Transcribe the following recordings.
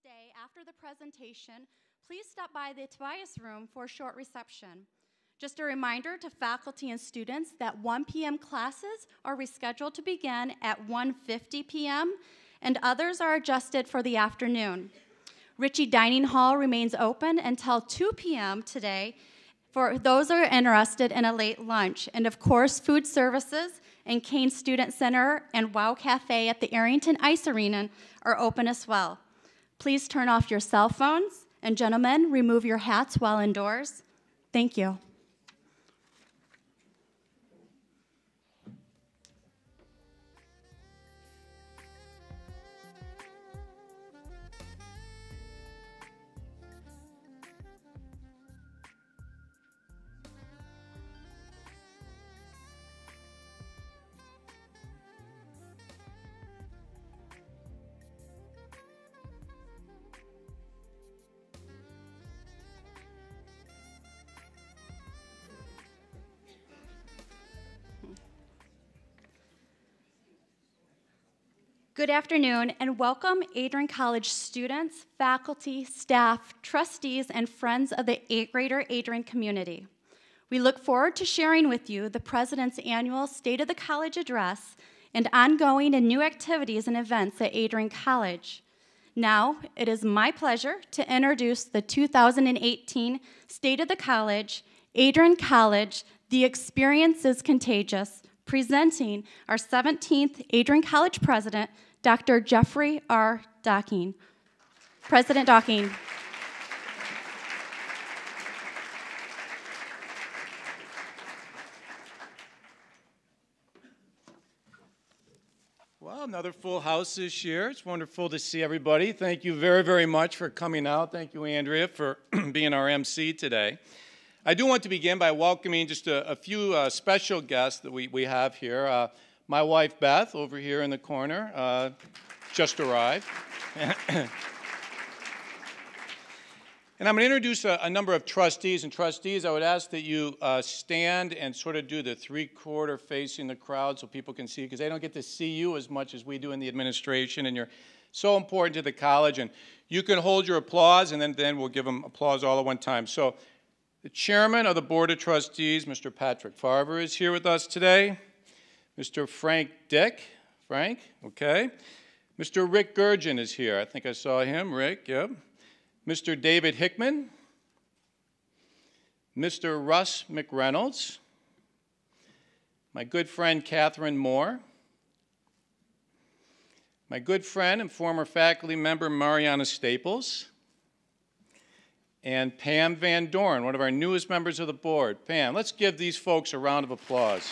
stay after the presentation, please stop by the Tobias room for a short reception. Just a reminder to faculty and students that 1 p.m. classes are rescheduled to begin at 1:50 p.m. and others are adjusted for the afternoon. Ritchie Dining Hall remains open until 2 p.m. today for those who are interested in a late lunch. And of course, food services and Kane Student Center and Wow Cafe at the Arrington Ice Arena are open as well. Please turn off your cell phones, and gentlemen, remove your hats while indoors. Thank you. Good afternoon, and welcome Adrian College students, faculty, staff, trustees, and friends of the greater Adrian community. We look forward to sharing with you the President's annual State of the College address and ongoing and new activities and events at Adrian College. Now, it is my pleasure to introduce the 2018 State of the College, Adrian College, The Experience is Contagious, presenting our 17th Adrian College President, Dr. Jeffrey R. Docking. President Docking. Well, another full house this year. It's wonderful to see everybody. Thank you very, very much for coming out. Thank you, Andrea, for being our MC today. I do want to begin by welcoming just a few special guests that we have here. My wife, Beth, over here in the corner, just arrived. And I'm going to introduce a number of trustees. And trustees, I would ask that you stand and sort of do the three-quarter facing the crowd so people can see you, because they don't get to see you as much as we do in the administration, and you're so important to the college. And you can hold your applause, and then we'll give them applause all at one time. So the chairman of the Board of Trustees, Mr. Patrick Farver, is here with us today. Mr. Frank Dick. Frank, okay. Mr. Rick Gurgen is here. I think I saw him. Rick, yep. Mr. David Hickman. Mr. Russ McReynolds. My good friend Catherine Moore. My good friend and former faculty member Mariana Staples. And Pam Van Dorn, one of our newest members of the board. Pam, let's give these folks a round of applause.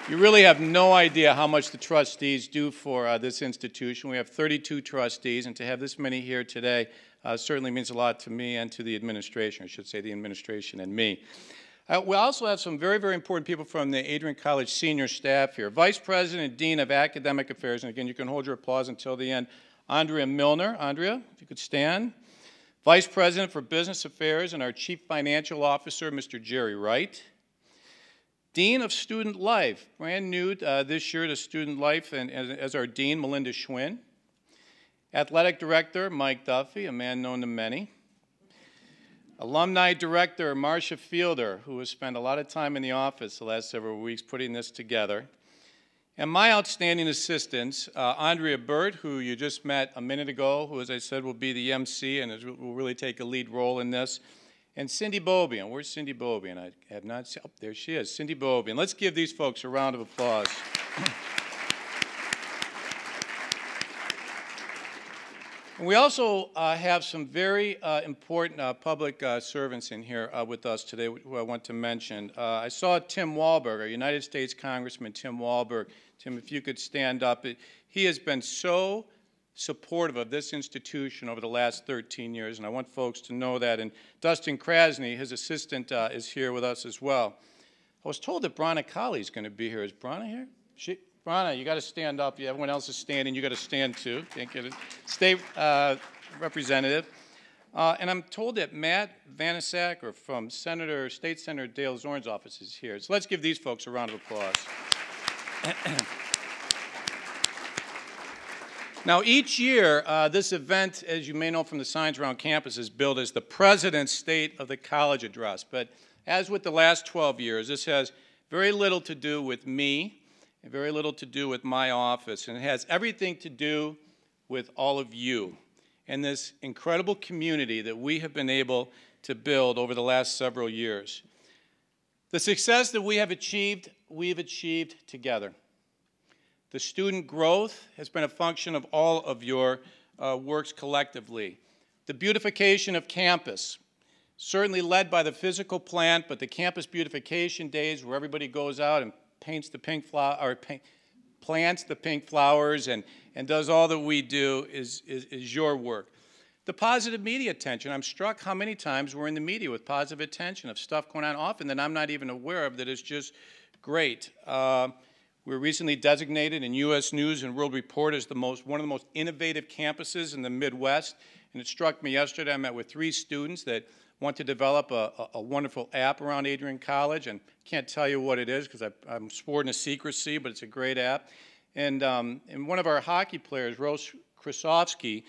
You really have no idea how much the trustees do for this institution. We have 32 trustees, and to have this many here today certainly means a lot to me and to the administration. I should say the administration and me. We also have some very, very important people from the Adrian College senior staff here. Vice President and Dean of Academic Affairs, and again, you can hold your applause until the end, Andrea Milner. Andrea, if you could stand. Vice President for Business Affairs and our Chief Financial Officer, Mr. Jerry Wright. Dean of Student Life, brand new this year to Student Life, and as our Dean, Melinda Schwinn. Athletic Director, Mike Duffy, a man known to many. Alumni Director, Marcia Fielder, who has spent a lot of time in the office the last several weeks putting this together. And my outstanding assistants, Andrea Burt, who you just met a minute ago, who, as I said, will be the MC and will really take a lead role in this. And Cindy Bobian. Where's Cindy Bobian? I have not seen. Oh, there she is, Cindy Bobian. Let's give these folks a round of applause. And we also have some very important public servants in here with us today who I want to mention. I saw Tim Walberg, our United States Congressman Tim Walberg. Tim, if you could stand up. He has been so supportive of this institution over the last 13 years, and I want folks to know that. And Dustin Krasny, his assistant, is here with us as well. I was told that Brana Colley is going to be here. Is Brana here? Brana, you got to stand up. Everyone else is standing. You got to stand too. Can't get it. State representative. And I'm told that Matt Vanasacker from State Senator Dale Zorn's office is here. So let's give these folks a round of applause. Now, each year, this event, as you may know from the signs around campus, is billed as the President's State of the College Address. But as with the last 12 years, this has very little to do with me and very little to do with my office. And it has everything to do with all of you and this incredible community that we have been able to build over the last several years. The success that we have achieved, we've achieved together. The student growth has been a function of all of your works collectively. The beautification of campus, certainly led by the physical plant, but the campus beautification days where everybody goes out and paints the pink plants the pink flowers and does all that we do is your work. The positive media attention. I'm struck how many times we're in the media with positive attention of stuff going on often that I'm not even aware of that is just great. We were recently designated in U.S. News and World Report as one of the most innovative campuses in the Midwest. And it struck me yesterday, I met with 3 students that want to develop a wonderful app around Adrian College. And can't tell you what it is because I'm sworn to secrecy, but it's a great app. And one of our hockey players, Rose Krasovsky,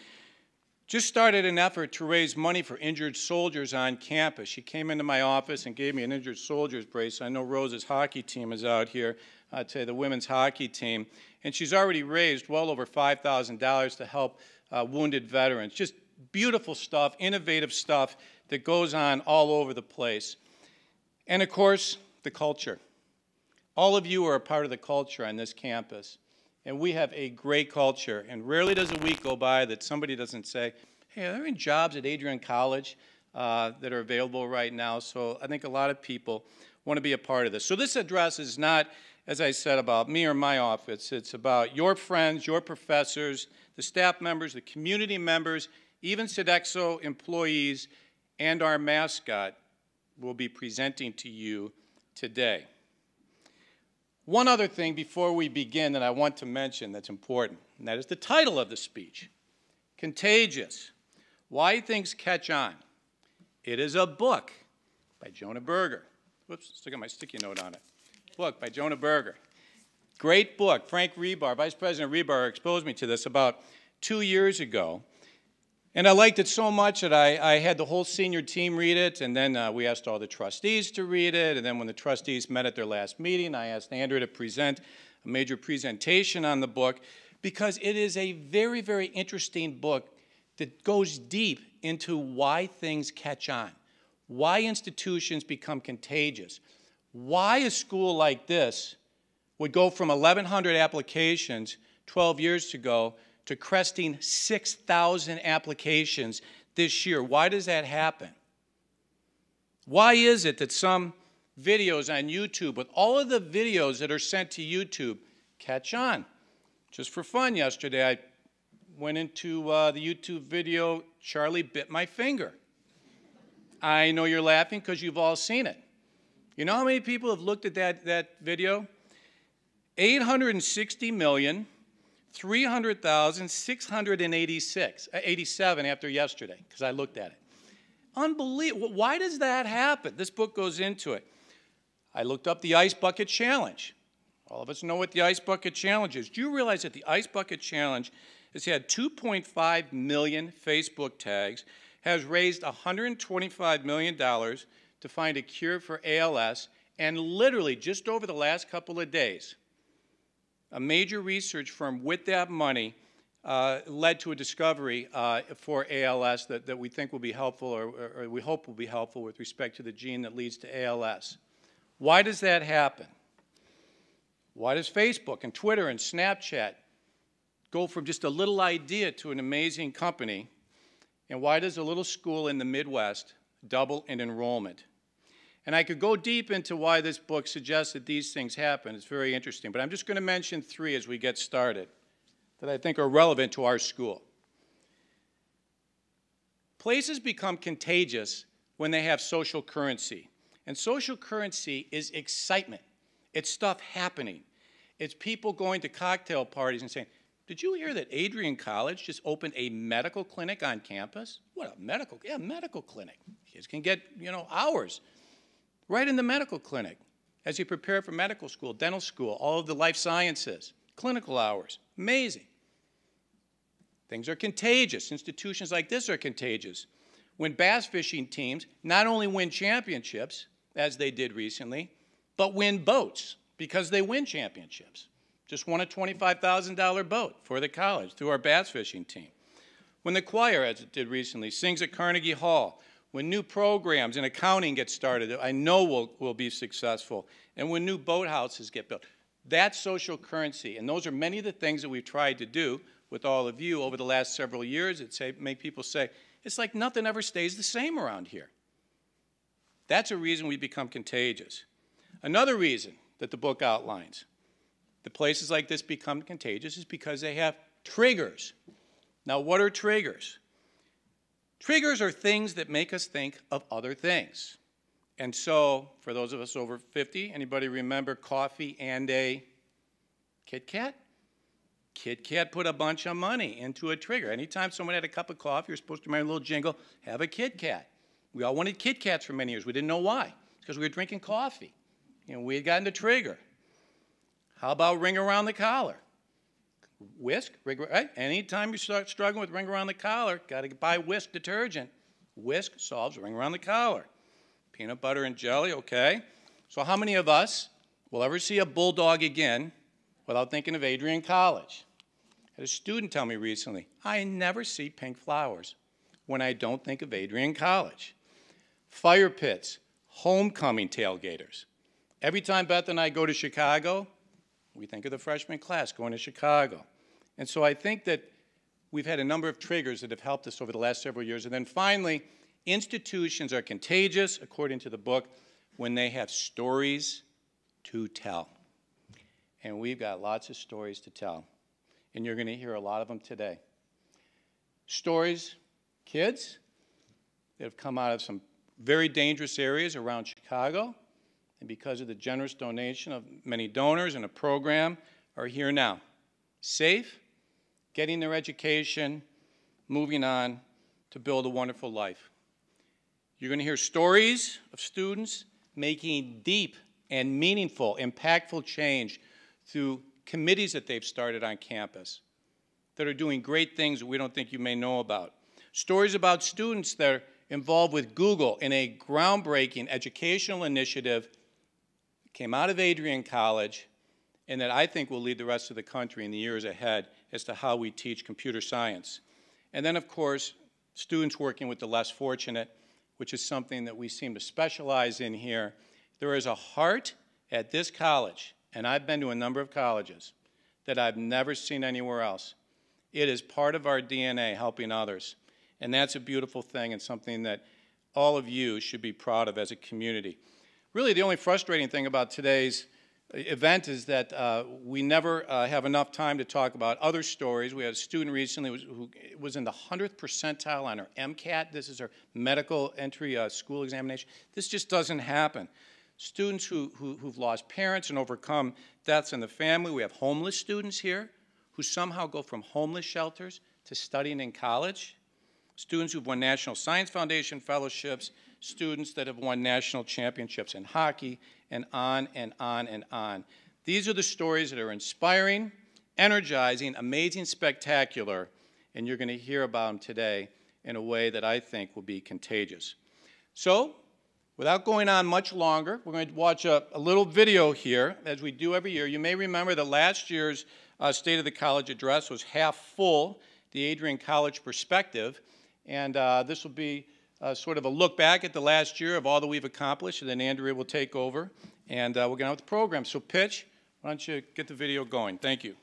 just started an effort to raise money for injured soldiers on campus. She came into my office and gave me an injured soldier's brace. I know Rose's hockey team is out here, I'd say the women's hockey team, and she's already raised well over $5,000 to help wounded veterans. Just beautiful stuff, innovative stuff that goes on all over the place. And of course, the culture. All of you are a part of the culture on this campus. And we have a great culture, and rarely does a week go by that somebody doesn't say, hey, are there any jobs at Adrian College that are available right now? So I think a lot of people want to be a part of this. So this address is not, as I said, about me or my office. It's about your friends, your professors, the staff members, the community members, even Sodexo employees, and our mascot will be presenting to you today. One other thing before we begin that I want to mention that's important, and that is the title of the speech, Contagious, Why Things Catch On. It is a book by Jonah Berger. Whoops, still got my sticky note on it. Book by Jonah Berger. Great book. Frank Rebar, Vice President Rebar, exposed me to this about 2 years ago. And I liked it so much that I had the whole senior team read it, and then we asked all the trustees to read it, and then when the trustees met at their last meeting, I asked Andrew to present a major presentation on the book, because it is a very, very interesting book that goes deep into why things catch on, why institutions become contagious, why a school like this would go from 1,100 applications 12 years ago to cresting 6,000 applications this year. Why does that happen? Why is it that some videos on YouTube, with all of the videos that are sent to YouTube, catch on? Just for fun yesterday, I went into the YouTube video, Charlie Bit My Finger. I know you're laughing because you've all seen it. You know how many people have looked at that video? 860,300,687 after yesterday, because I looked at it. Unbelievable. Why does that happen? This book goes into it. I looked up the Ice Bucket Challenge. All of us know what the Ice Bucket Challenge is. Do you realize that the Ice Bucket Challenge has had 2.5 million Facebook tags, has raised $125 million to find a cure for ALS, and literally just over the last couple of days, a major research firm with that money led to a discovery for ALS that we think will be helpful, or we hope will be helpful with respect to the gene that leads to ALS. Why does that happen? Why does Facebook and Twitter and Snapchat go from just a little idea to an amazing company? And why does a little school in the Midwest double in enrollment? And I could go deep into why this book suggests that these things happen. It's very interesting. But I'm just going to mention 3 as we get started that I think are relevant to our school. Places become contagious when they have social currency. And social currency is excitement. It's stuff happening. It's people going to cocktail parties and saying, did you hear that Adrian College just opened a medical clinic on campus? What, a medical? Yeah, medical clinic. Kids can get, hours right in the medical clinic as you prepare for medical school, dental school, all of the life sciences, clinical hours. Amazing. Things are contagious. Institutions like this are contagious. When bass fishing teams not only win championships, as they did recently, but win boats because they win championships. Just won a $25,000 boat for the college through our bass fishing team. When the choir, as it did recently, sings at Carnegie Hall, when new programs in accounting get started, I know will be successful, and when new boathouses get built. That's social currency, and those are many of the things that we've tried to do with all of you over the last several years that make people say, it's like nothing ever stays the same around here. That's a reason we become contagious. Another reason that the book outlines that places like this become contagious is because they have triggers. Now, what are triggers? Triggers are things that make us think of other things. And so, for those of us over 50, anybody remember coffee and a Kit Kat? Kit Kat put a bunch of money into a trigger. Anytime someone had a cup of coffee, you're supposed to remember a little jingle, have a Kit Kat. We all wanted Kit Kats for many years. We didn't know why. It's because we were drinking coffee. We had gotten the trigger. How about ring around the collar? Whisk, right? Anytime you start struggling with ring around the collar, got to buy Whisk detergent. Whisk solves ring around the collar. Peanut butter and jelly, okay. So how many of us will ever see a bulldog again without thinking of Adrian College? I had a student tell me recently, I never see pink flowers when I don't think of Adrian College. Fire pits, homecoming tailgaters. Every time Beth and I go to Chicago, we think of the freshman class going to Chicago. And so I think that we've had a number of triggers that have helped us over the last several years. And then finally, institutions are contagious, according to the book, when they have stories to tell. And we've got lots of stories to tell. And you're going to hear a lot of them today. Stories, kids that have come out of some very dangerous areas around Chicago, and because of the generous donation of many donors and a program, are here now. Safe, getting their education, moving on to build a wonderful life. You're going to hear stories of students making deep and meaningful, impactful change through committees that they've started on campus that are doing great things that we don't think you may know about. Stories about students that are involved with Google in a groundbreaking educational initiative that came out of Adrian College and that I think will lead the rest of the country in the years ahead as to how we teach computer science. And then, of course, students working with the less fortunate, which is something that we seem to specialize in here. There is a heart at this college, and I've been to a number of colleges, that I've never seen anywhere else. It is part of our DNA, helping others. And that's a beautiful thing and something that all of you should be proud of as a community. Really, the only frustrating thing about today's event is that we never have enough time to talk about other stories. We had a student recently who was in the 100th percentile on her MCAT. This is her medical entry school examination. This just doesn't happen. Students who've lost parents and overcome deaths in the family. We have homeless students here who somehow go from homeless shelters to studying in college. Students who've won National Science Foundation fellowships, students that have won national championships in hockey, and on and on and on. These are the stories that are inspiring, energizing, amazing, spectacular, and you're going to hear about them today in a way that I think will be contagious. So, without going on much longer, we're going to watch a little video here, as we do every year. You may remember that last year's State of the College address was half full, the Adrian College perspective, and this will be sort of a look back at the last year of all that we've accomplished, and then Andrea will take over, and we're going to have the program. So, Pitch, why don't you get the video going? Thank you.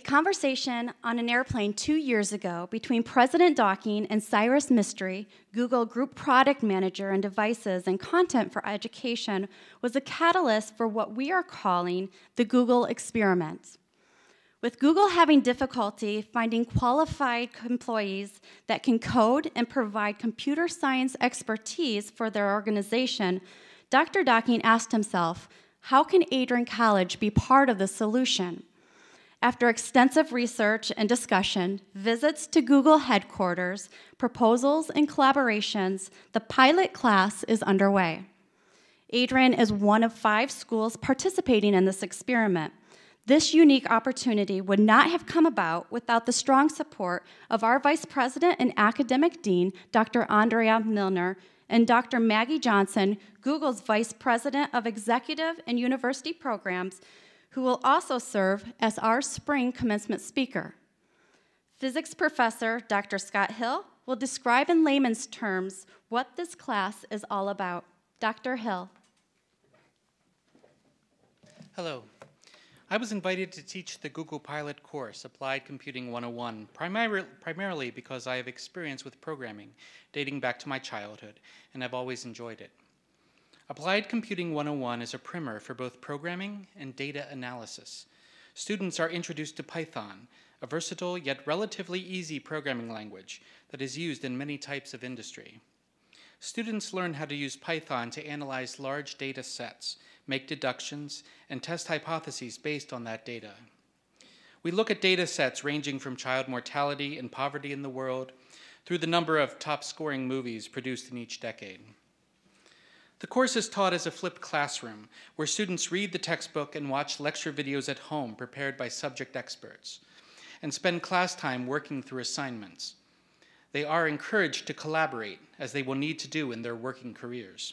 conversation on an airplane 2 years ago between President Docking and Cyrus Mystery, Google Group Product Manager and Devices and Content for Education, was a catalyst for what we are calling the Google experiment. With Google having difficulty finding qualified employees that can code and provide computer science expertise for their organization, Dr. Docking asked himself, how can Adrian College be part of the solution? After extensive research and discussion, visits to Google headquarters, proposals, and collaborations, the pilot class is underway. Adrian is one of 5 schools participating in this experiment. This unique opportunity would not have come about without the strong support of our Vice President and Academic Dean, Dr. Andrea Milner, and Dr. Maggie Johnson, Google's Vice President of Executive and University Programs, who will also serve as our spring commencement speaker. Physics professor Dr. Scott Hill will describe in layman's terms what this class is all about. Dr. Hill. Hello. I was invited to teach the Google Pilot course, Applied Computing 101, primarily because I have experience with programming dating back to my childhood, and I've always enjoyed it. Applied Computing 101 is a primer for both programming and data analysis. Students are introduced to Python, a versatile yet relatively easy programming language that is used in many types of industry. Students learn how to use Python to analyze large data sets, make deductions, and test hypotheses based on that data. We look at data sets ranging from child mortality and poverty in the world through the number of top-scoring movies produced in each decade. The course is taught as a flipped classroom, where students read the textbook and watch lecture videos at home prepared by subject experts, and spend class time working through assignments. They are encouraged to collaborate, as they will need to do in their working careers.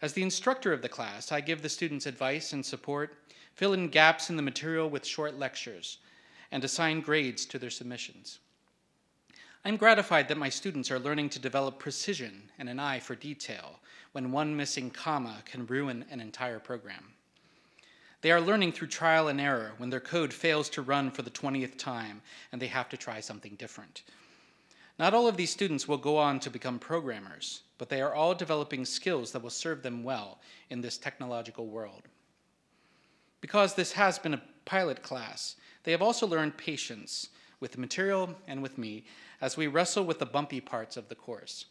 As the instructor of the class, I give the students advice and support, fill in gaps in the material with short lectures, and assign grades to their submissions. I'm gratified that my students are learning to develop precision and an eye for detail when one missing comma can ruin an entire program. They are learning through trial and error when their code fails to run for the 20th time and they have to try something different. Not all of these students will go on to become programmers, but they are all developing skills that will serve them well in this technological world. Because this has been a pilot class, they have also learned patience with the material and with me as we wrestle with the bumpy parts of the course.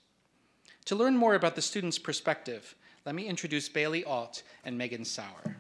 To learn more about the students' perspective, let me introduce Bailey Alt and Megan Sauer.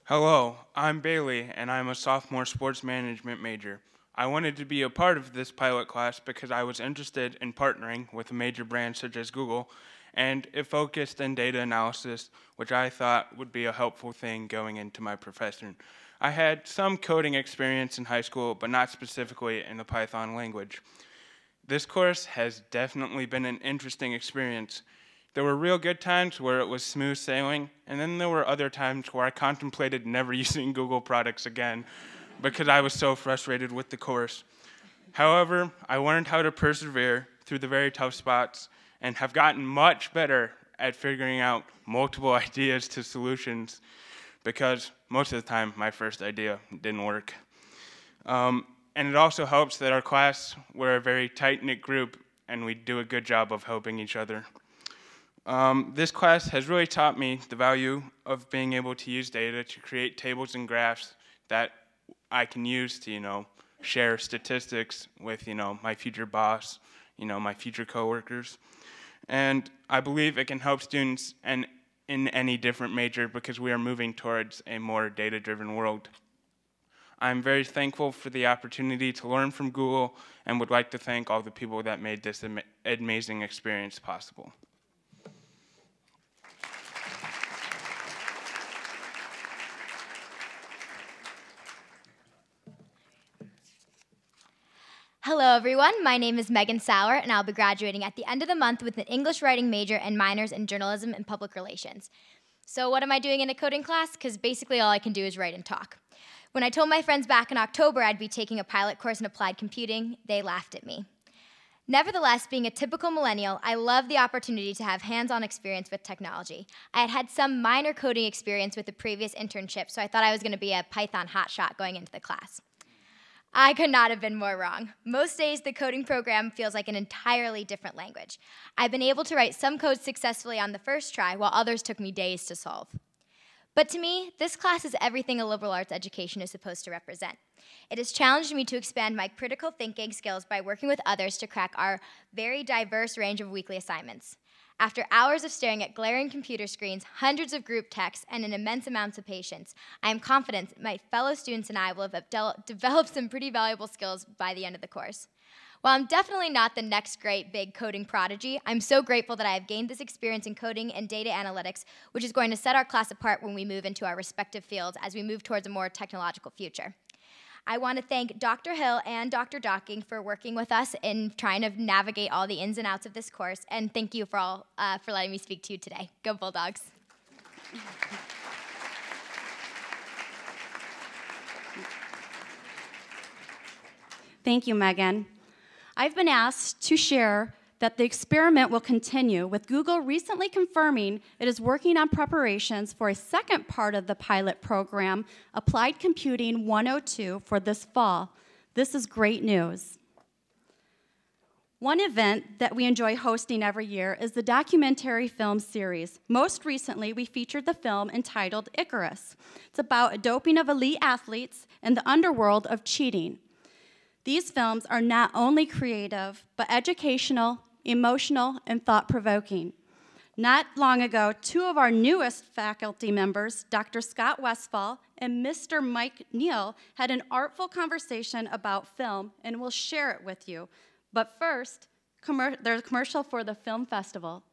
Hello, I'm Bailey, and I'm a sophomore sports management major. I wanted to be a part of this pilot class because I was interested in partnering with a major brand such as Google, and it focused in data analysis, which I thought would be a helpful thing going into my profession. I had some coding experience in high school, but not specifically in the Python language. This course has definitely been an interesting experience. There were real good times where it was smooth sailing, and then there were other times where I contemplated never using Google products again because I was so frustrated with the course. However, I learned how to persevere through the very tough spots and have gotten much better at figuring out multiple ideas to solutions because most of the time my first idea didn't work. And it also helps that our class, we're a very tight-knit group and we do a good job of helping each other. This class has really taught me the value of being able to use data to create tables and graphs that I can use to, share statistics with, my future boss, my future coworkers. And I believe it can help students in any different major because we are moving towards a more data-driven world. I'm very thankful for the opportunity to learn from Google and would like to thank all the people that made this amazing experience possible. Hello everyone, my name is Megan Sauer and I'll be graduating at the end of the month with an English writing major and minors in journalism and public relations. So what am I doing in a coding class? Because basically all I can do is write and talk. When I told my friends back in October I'd be taking a pilot course in applied computing, they laughed at me. Nevertheless, being a typical millennial, I love the opportunity to have hands-on experience with technology. I had had some minor coding experience with the previous internship, so I thought I was going to be a Python hotshot going into the class. I could not have been more wrong. Most days, the coding program feels like an entirely different language. I've been able to write some code successfully on the first try, while others took me days to solve. But to me, this class is everything a liberal arts education is supposed to represent. It has challenged me to expand my critical thinking skills by working with others to crack our very diverse range of weekly assignments. After hours of staring at glaring computer screens, hundreds of group texts, and an immense amount of patience, I am confident my fellow students and I will have developed some pretty valuable skills by the end of the course. While I'm definitely not the next great big coding prodigy, I'm so grateful that I have gained this experience in coding and data analytics, which is going to set our class apart when we move into our respective fields as we move towards a more technological future. I want to thank Dr. Hill and Dr. Docking for working with us in trying to navigate all the ins and outs of this course, and thank you for letting me speak to you today. Go Bulldogs. Thank you, Megan. I've been asked to share that the experiment will continue, with Google recently confirming it is working on preparations for a second part of the pilot program, Applied Computing 102, for this fall. This is great news. One event that we enjoy hosting every year is the documentary film series. Most recently, we featured the film entitled Icarus. It's about a doping of elite athletes in the underworld of cheating. These films are not only creative, but educational, emotional, and thought-provoking. Not long ago, two of our newest faculty members, Dr. Scott Westfall and Mr. Mike Neal, had an artful conversation about film, and we'll share it with you. But first, there's a commercial for the film festival.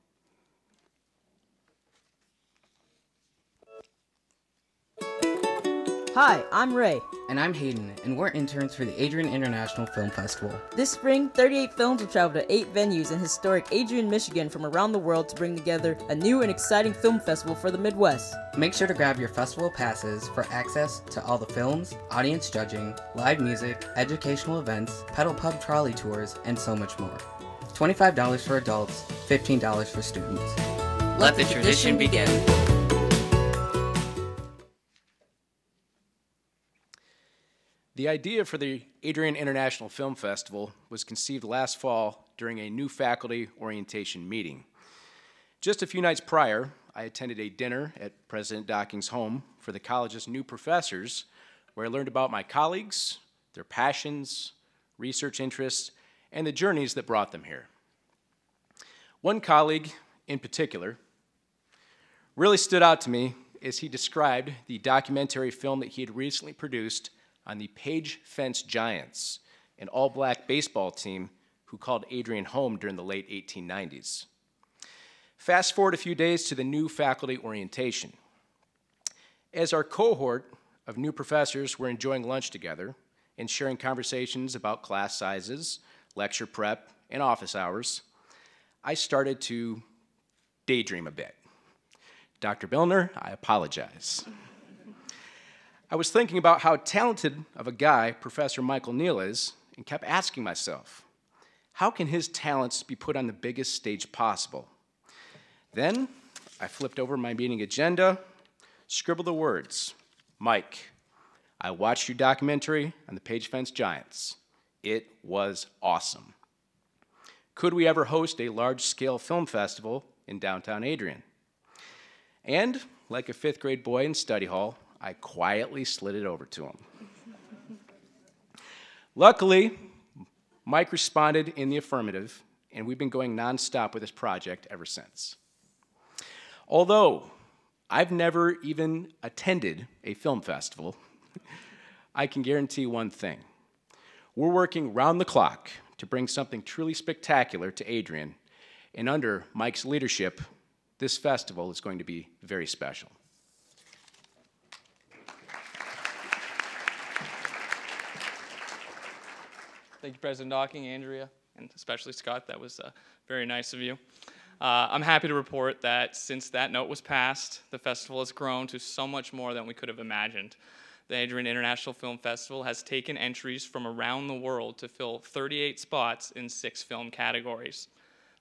Hi, I'm Ray. And I'm Hayden, and we're interns for the Adrian International Film Festival. This spring, 38 films will travel to 8 venues in historic Adrian, Michigan from around the world to bring together a new and exciting film festival for the Midwest. Make sure to grab your festival passes for access to all the films, audience judging, live music, educational events, pedal pub trolley tours, and so much more. $25 for adults, $15 for students. Let the tradition begin. The idea for the Adrian International Film Festival was conceived last fall during a new faculty orientation meeting. Just a few nights prior, I attended a dinner at President Docking's home for the college's new professors, where I learned about my colleagues, their passions, research interests, and the journeys that brought them here. One colleague in particular really stood out to me as he described the documentary film that he had recently produced on the Page Fence Giants, an all-black baseball team who called Adrian home during the late 1890s. Fast forward a few days to the new faculty orientation. As our cohort of new professors were enjoying lunch together and sharing conversations about class sizes, lecture prep, and office hours, I started to daydream a bit. Dr. Billner, I apologize. I was thinking about how talented of a guy Professor Michael Neal is and kept asking myself, how can his talents be put on the biggest stage possible? Then I flipped over my meeting agenda, scribbled the words, Mike, I watched your documentary on the Page Fence Giants. It was awesome. Could we ever host a large-scale film festival in downtown Adrian? And, like a fifth grade boy in study hall, I quietly slid it over to him. Luckily, Mike responded in the affirmative, and we've been going nonstop with this project ever since. Although I've never even attended a film festival, I can guarantee one thing. We're working round the clock to bring something truly spectacular to Adrian, and under Mike's leadership, this festival is going to be very special. Thank you, President Docking, Andrea, and especially Scott. That was very nice of you. I'm happy to report that since that note was passed, the festival has grown to so much more than we could have imagined. The Adrian International Film Festival has taken entries from around the world to fill 38 spots in 6 film categories.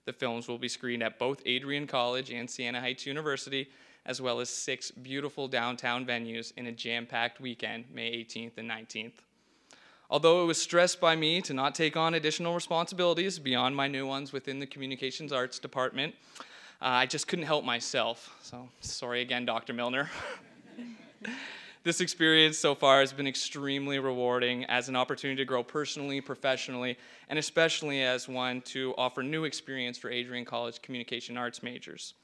The films will be screened at both Adrian College and Siena Heights University, as well as 6 beautiful downtown venues in a jam-packed weekend, May 18th and 19th. Although it was stressed by me to not take on additional responsibilities beyond my new ones within the Communications Arts Department, I just couldn't help myself. So sorry again, Dr. Milner. This experience so far has been extremely rewarding as an opportunity to grow personally, professionally, and especially as one to offer new experience for Adrian College Communication Arts majors.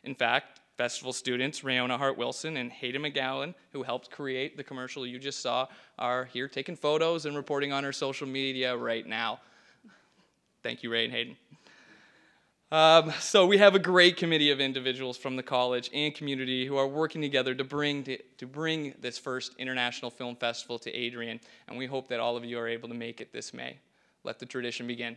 In fact, festival students Rayona Hart-Wilson and Hayden McGowan, who helped create the commercial you just saw, are here taking photos and reporting on our social media right now. Thank you, Ray and Hayden. So we have a great committee of individuals from the college and community who are working together to bring this first International Film Festival to Adrian, and we hope that all of you are able to make it this May. Let the tradition begin.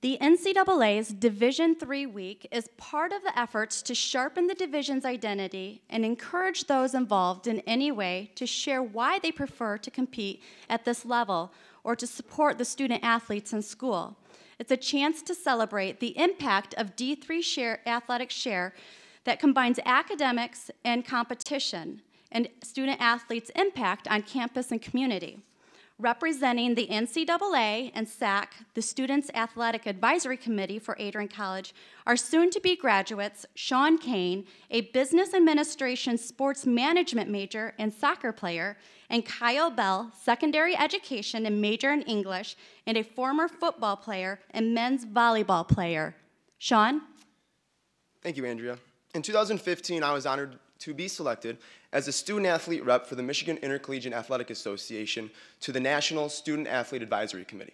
The NCAA's Division III Week is part of the efforts to sharpen the division's identity and encourage those involved in any way to share why they prefer to compete at this level or to support the student athletes in school. It's a chance to celebrate the impact of D3 athletic share that combines academics and competition and student athletes' impact on campus and community. Representing the NCAA and SAC, the Students Athletic Advisory Committee for Adrian College, are soon-to-be graduates Sean Kane, a business administration sports management major and soccer player, and Kyle Bell, secondary education and major in English, and a former football player and men's volleyball player. Sean? Thank you, Andrea. In 2015, I was honored to be selected as a student-athlete rep for the Michigan Intercollegiate Athletic Association to the National Student Athlete Advisory Committee.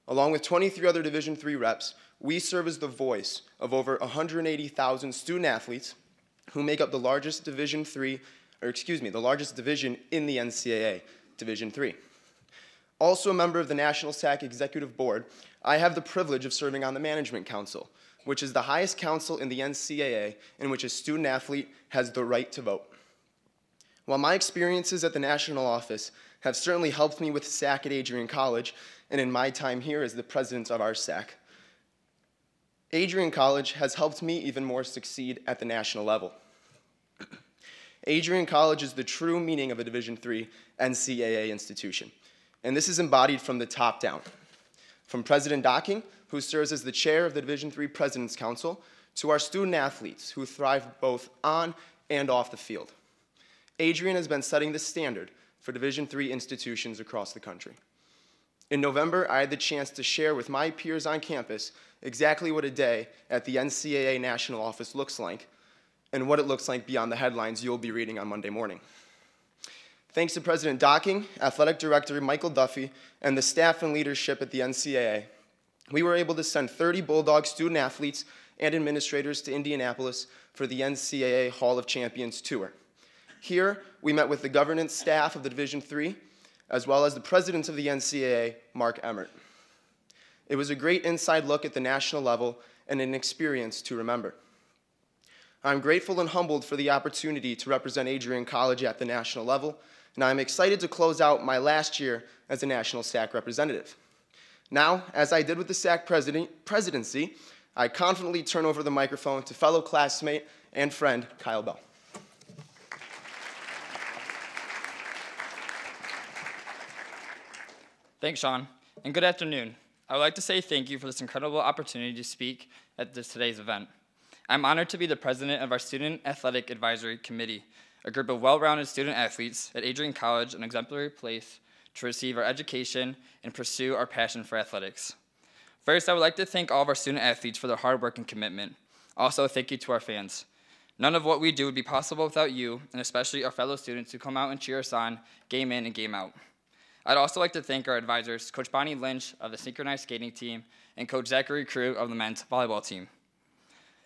Along with 23 other Division III reps, we serve as the voice of over 180,000 student athletes who make up the largest Division the largest division in the NCAA, Division III. Also a member of the National SAC Executive Board, I have the privilege of serving on the Management Council, which is the highest council in the NCAA in which a student athlete has the right to vote. While my experiences at the national office have certainly helped me with SAC at Adrian College and in my time here as the president of our SAC, Adrian College has helped me even more succeed at the national level. Adrian College is the true meaning of a Division III NCAA institution, and this is embodied from the top down. From President Docking, who serves as the chair of the Division III President's Council, to our student athletes who thrive both on and off the field. Adrian has been setting the standard for Division III institutions across the country. In November, I had the chance to share with my peers on campus exactly what a day at the NCAA National Office looks like and what it looks like beyond the headlines you'll be reading on Monday morning. Thanks to President Docking, Athletic Director Michael Duffy, and the staff and leadership at the NCAA, we were able to send 30 Bulldog student athletes and administrators to Indianapolis for the NCAA Hall of Champions Tour. Here, we met with the governance staff of the Division III, as well as the president of the NCAA, Mark Emmert. It was a great inside look at the national level and an experience to remember. I'm grateful and humbled for the opportunity to represent Adrian College at the national level, and I'm excited to close out my last year as a national SAC representative. Now, as I did with the SAC presidency, I confidently turn over the microphone to fellow classmate and friend, Kyle Bell. Thanks, Sean, and good afternoon. I would like to say thank you for this incredible opportunity to speak at today's event. I'm honored to be the president of our Student Athletic Advisory Committee, a group of well-rounded student athletes at Adrian College, an exemplary place to receive our education and pursue our passion for athletics. First, I would like to thank all of our student athletes for their hard work and commitment. Also, thank you to our fans. None of what we do would be possible without you, and especially our fellow students who come out and cheer us on, game in and game out. I'd also like to thank our advisors, Coach Bonnie Lynch of the synchronized skating team and Coach Zachary Crew of the men's volleyball team.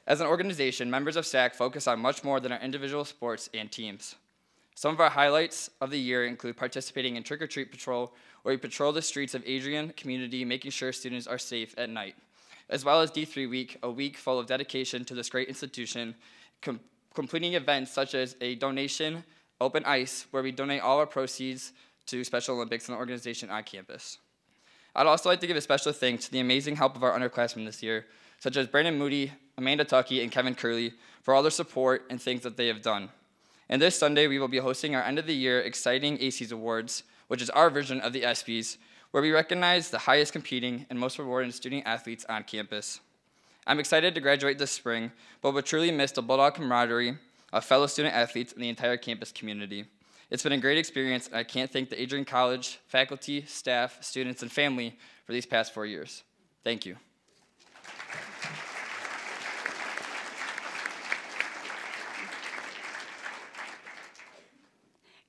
As an organization, members of SAC focus on much more than our individual sports and teams. Some of our highlights of the year include participating in Trick or Treat Patrol, where we patrol the streets of Adrian community, making sure students are safe at night. as well as D3 Week, a week full of dedication to this great institution, completing events such as a donation, open ice, where we donate all our proceeds to Special Olympics and the organization on campus. I'd also like to give a special thanks to the amazing help of our underclassmen this year, such as Brandon Moody, Amanda Tuckey, and Kevin Curley, for all their support and things that they have done. And this Sunday, we will be hosting our end of the year exciting ACES Awards, which is our version of the ESPYs, where we recognize the highest competing and most rewarding student athletes on campus. I'm excited to graduate this spring, but would truly miss the Bulldog camaraderie of fellow student athletes and the entire campus community. It's been a great experience, and I can't thank the Adrian College faculty, staff, students, and family for these past 4 years. Thank you.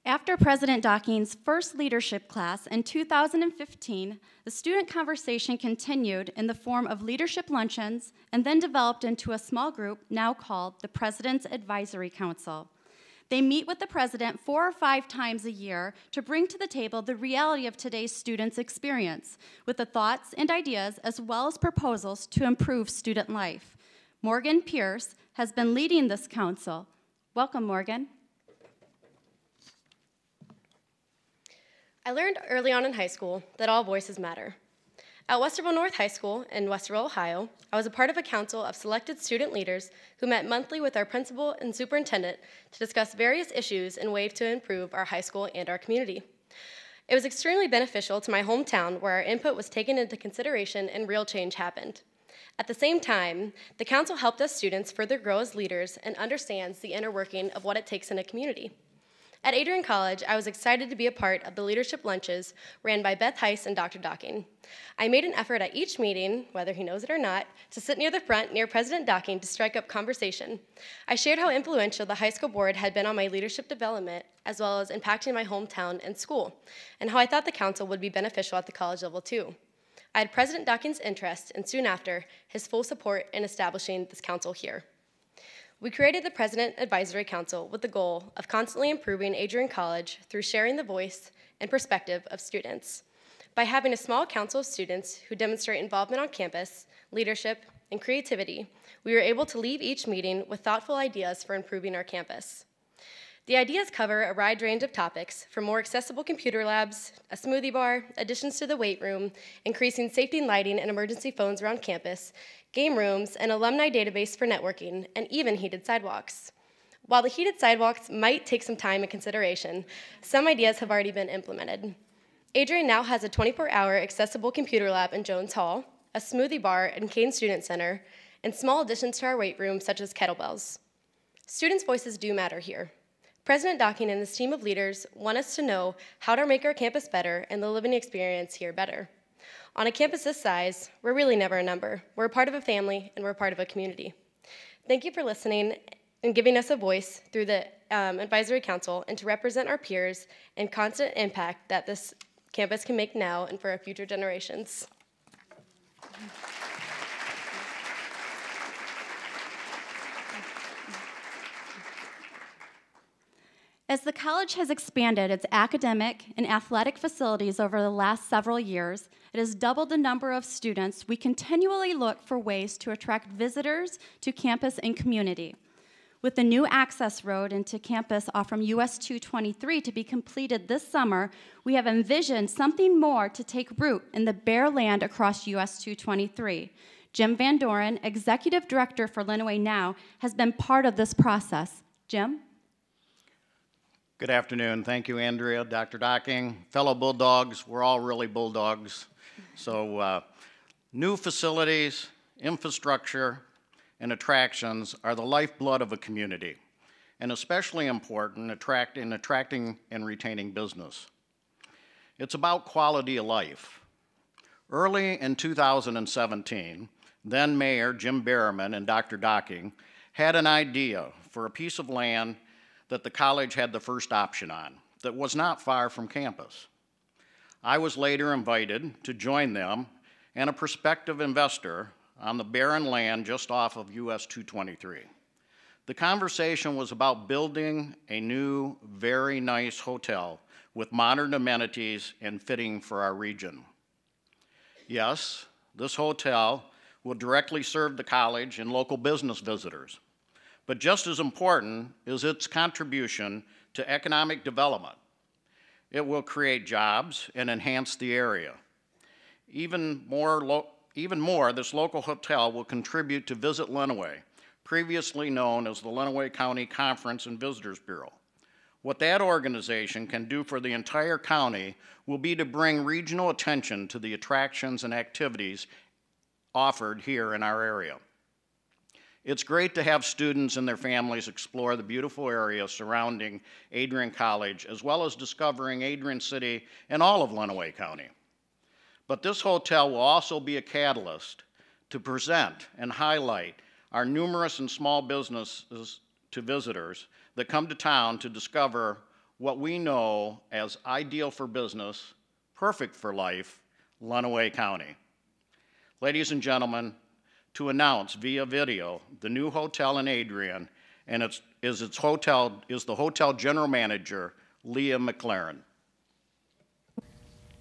After President Docking's first leadership class in 2015, the student conversation continued in the form of leadership luncheons and then developed into a small group now called the President's Advisory Council. They meet with the president 4 or 5 times a year to bring to the table the reality of today's students' experience with the thoughts and ideas as well as proposals to improve student life. Morgan Pierce has been leading this council. Welcome, Morgan. I learned early on in high school that all voices matter. At Westerville North High School in Westerville, Ohio, I was a part of a council of selected student leaders who met monthly with our principal and superintendent to discuss various issues and ways to improve our high school and our community. It was extremely beneficial to my hometown where our input was taken into consideration and real change happened. At the same time, the council helped us students further grow as leaders and understands the inner working of what it takes in a community. At Adrian College, I was excited to be a part of the leadership lunches ran by Beth Heiss and Dr. Docking. I made an effort at each meeting, whether he knows it or not, to sit near the front near President Docking to strike up conversation. I shared how influential the high school board had been on my leadership development, as well as impacting my hometown and school, and how I thought the council would be beneficial at the college level too. I had President Docking's interest, and soon after, his full support in establishing this council here. We created the President Advisory Council with the goal of constantly improving Adrian College through sharing the voice and perspective of students. By having a small council of students who demonstrate involvement on campus, leadership, and creativity, we were able to leave each meeting with thoughtful ideas for improving our campus. The ideas cover a wide range of topics, from more accessible computer labs, a smoothie bar, additions to the weight room, increasing safety and lighting and emergency phones around campus, game rooms, an alumni database for networking, and even heated sidewalks. While the heated sidewalks might take some time and consideration, some ideas have already been implemented. Adrian now has a 24-hour accessible computer lab in Jones Hall, a smoothie bar in Kane Student Center, and small additions to our weight room, such as kettlebells. Students' voices do matter here. President Docking and his team of leaders want us to know how to make our campus better and the living experience here better. On a campus this size, we're really never a number. We're a part of a family, and we're a part of a community. Thank you for listening and giving us a voice through the Advisory Council and to represent our peers and constant impact that this campus can make now and for our future generations. As the college has expanded its academic and athletic facilities over the last several years, it has doubled the number of students. We continually look for ways to attract visitors to campus and community. With the new access road into campus off from US 223 to be completed this summer, we have envisioned something more to take root in the bare land across US 223. Jim Van Doren, Executive Director for Lenawee Now, has been part of this process. Jim? Good afternoon. Thank you, Andrea, Dr. Docking, fellow Bulldogs. We're all really Bulldogs. So new facilities, infrastructure, and attractions are the lifeblood of a community, and especially important in attracting and retaining business. It's about quality of life. Early in 2017, then Mayor Jim Berriman and Dr. Docking had an idea for a piece of land that the college had the first option on that was not far from campus. I was later invited to join them and a prospective investor on the barren land just off of US 223. The conversation was about building a new, very nice hotel with modern amenities and fitting for our region. Yes, this hotel will directly serve the college and local business visitors. But just as important is its contribution to economic development. It will create jobs and enhance the area. Even more, this local hotel will contribute to Visit Lenawee, previously known as the Lenawee County Conference and Visitors Bureau. What that organization can do for the entire county will be to bring regional attention to the attractions and activities offered here in our area. It's great to have students and their families explore the beautiful area surrounding Adrian College, as well as discovering Adrian City and all of Lenawee County. But this hotel will also be a catalyst to present and highlight our numerous and small businesses to visitors that come to town to discover what we know as ideal for business, perfect for life, Lenawee County. Ladies and gentlemen, to announce via video the new hotel in Adrian, and is the hotel general manager, Leah McLaren.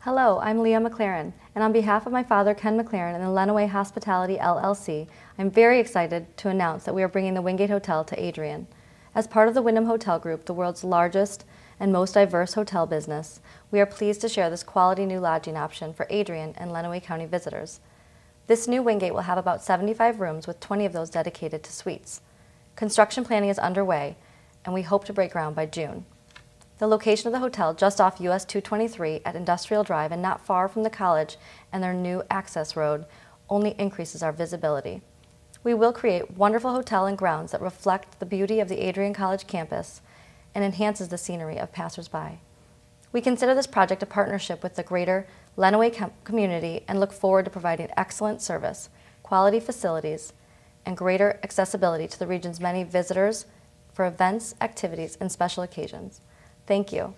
Hello, I'm Leah McLaren, and on behalf of my father, Ken McLaren, and the Lenawee Hospitality LLC, I'm very excited to announce that we are bringing the Wingate Hotel to Adrian. As part of the Wyndham Hotel Group, the world's largest and most diverse hotel business, we are pleased to share this quality new lodging option for Adrian and Lenawee County visitors. This new Wingate will have about 75 rooms, with 20 of those dedicated to suites. Construction planning is underway, and we hope to break ground by June. The location of the hotel, just off US 223 at Industrial Drive and not far from the college and their new access road, only increases our visibility. We will create wonderful hotel and grounds that reflect the beauty of the Adrian College campus and enhances the scenery of passersby. We consider this project a partnership with the greater Lenawee community and look forward to providing excellent service, quality facilities, and greater accessibility to the region's many visitors for events, activities, and special occasions. Thank you.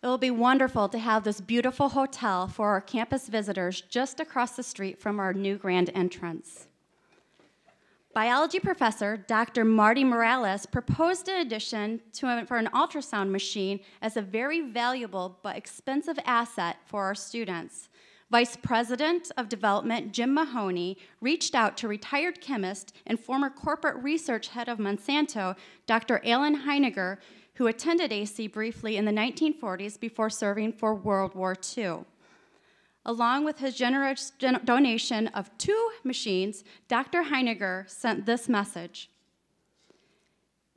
It will be wonderful to have this beautiful hotel for our campus visitors just across the street from our new grand entrance. Biology professor Dr. Marty Morales proposed an addition for an ultrasound machine as a very valuable but expensive asset for our students. Vice President of Development Jim Mahoney reached out to retired chemist and former corporate research head of Monsanto, Dr. Alan Heiniger, who attended AC briefly in the 1940s before serving for World War II. Along with his generous donation of 2 machines, Dr. Heiniger sent this message.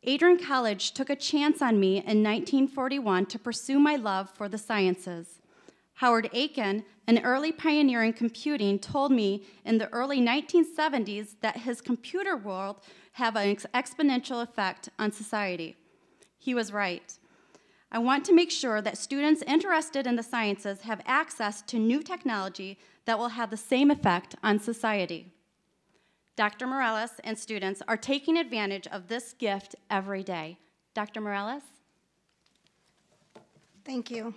Adrian College took a chance on me in 1941 to pursue my love for the sciences. Howard Aiken, an early pioneer in computing, told me in the early 1970s that his computer world have an exponential effect on society. He was right. I want to make sure that students interested in the sciences have access to new technology that will have the same effect on society. Dr. Morales and students are taking advantage of this gift every day. Dr. Morales? Thank you.